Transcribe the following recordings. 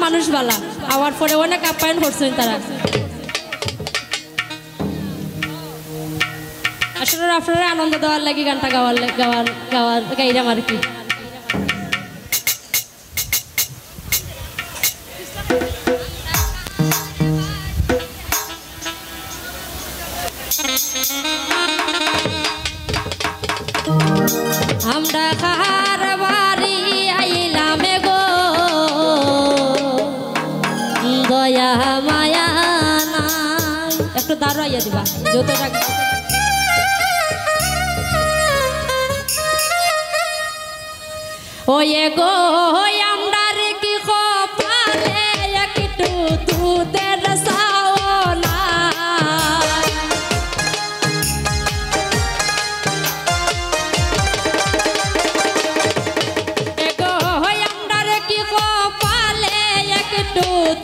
মানুষ বালা আবার পরে অনেক আপ্যায়ন করছেন তারা আসলে আপনারা আনন্দ দেওয়ার লাগি গানটা গাইলাম আর কি আমরা কাহার বাড়ি আইলাম গো দয়া মায়া নাই একটু দাঁড়ো আইয়া দিবা যত টাকা ওয়ে গো আমরা রে কি কপালে একটু দুধের সাওনা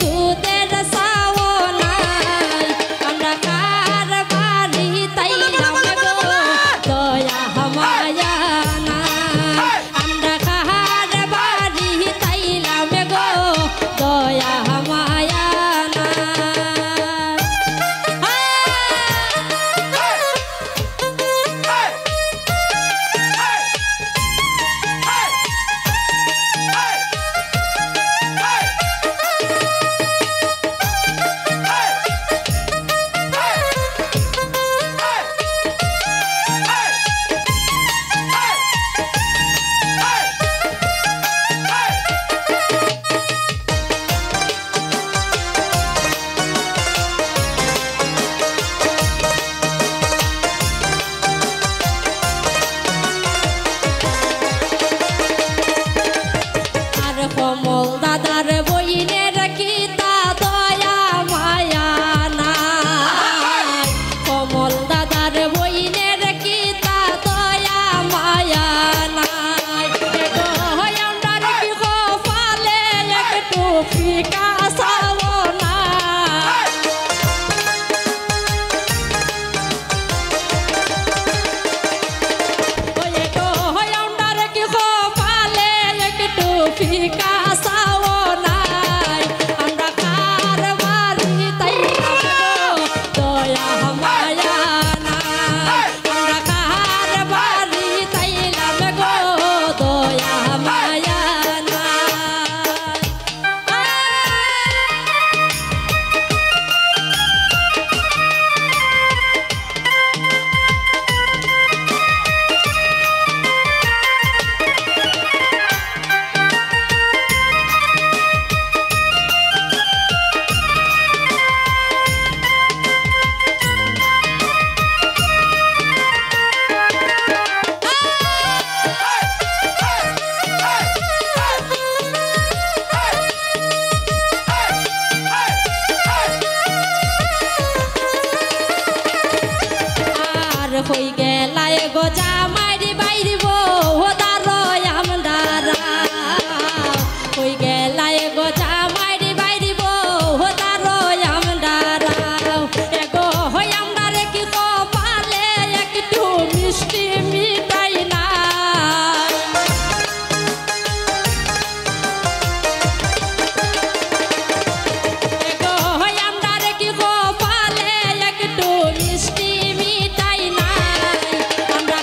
দুধের সাওনা আমরা কার বাড়ি তাইলাম গো দয়া মায়া নাই আমরা কার বাড়ি তাইলাম গো দয়া মায়া কমল দাদার বইনের কিতা দয়া মায়া নাই কমল দাদার বইনের কিতা দয়া মায়া নাই আমরা কি কপালে একটু ফিকা সাওনা আমরা কি কপালে একটু ফিকা হই গেলায় গো জামাইরি বাইরিব দারয় আমদারা হই গেলায় গো জামাইরি বাইরিব দারয় আমদারা এগো হই আমদারে কি কপালে একটু মিষ্টি মিঠাই না এগো হই আমদারে কি কপালে একটু মিষ্টি মিঠাই না আমরা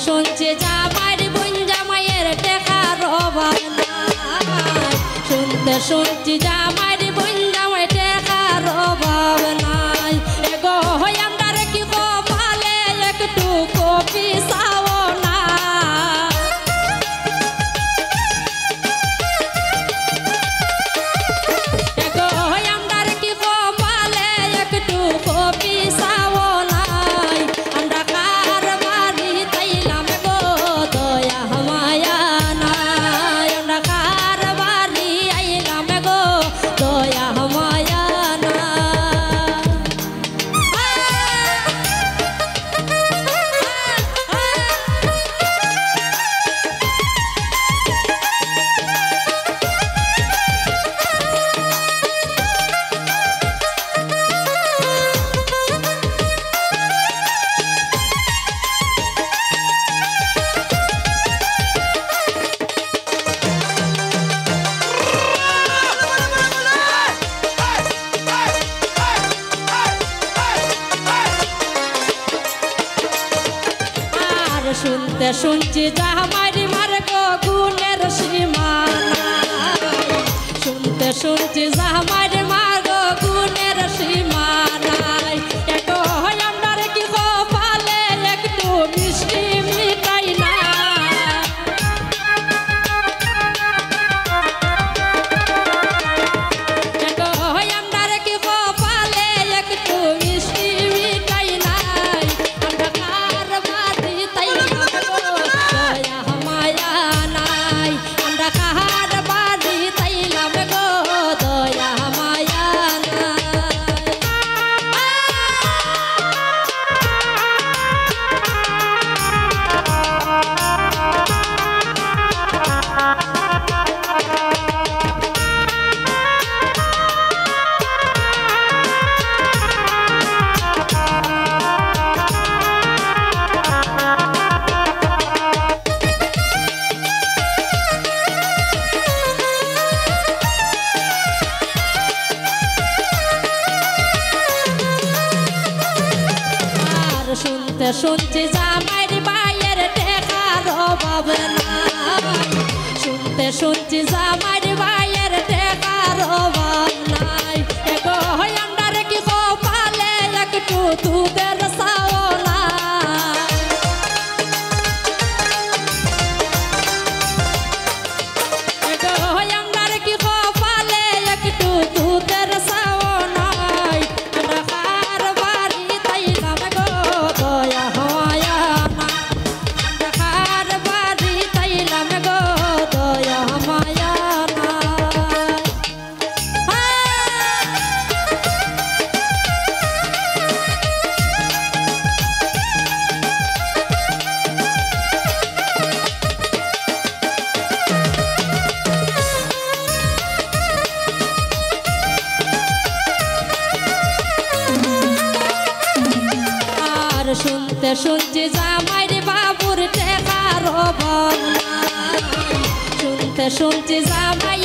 শুনছি জামাইর বোন জামাইয়ের টেকার অভাব নাই শুনছি জামাইর বোন জামাই টেকার অভাব নাই এগো হই আমরা কি কপালে একটু কপি চাও না এগো হই আমরা কি কপালে একটু কপি চাও নাই আমরা কার বাড়ি তাইলাম গো দয়া মায়া নাই আমরা কার বাড়ি আইলাম গো দয়া মায়া শুনছি জামাইর মার্গ গুণের সীমানা শুনছি জামাইর মার্গ গুণের সীমানায় একটু হয় আমরা কি কপালে একটু মিষ্টি মিটাই না একটু হয় আমরা কি কপালে একটু মিষ্টি মিটাই নাই আমরা কার বাড়ি তাই শুনছি জামাইর বাইয়ের টেকার অভাব নাই শুনছি জামাইর বাইয়ের টেকার অভাব নাই এগো হই আমরা কি কপালে একটু দুধের চাও না এগো হই আমরা কি কপালে একটু দুধের চাও নাই আমরা কার বাড়ি তাইলাম গো দয়া মায়া না আমরা কার বাড়ি তাইলাম গো দয়া মায়া না শুনছি জামাইর বাবুর টেকার অভাব নাই শুনছি জামাই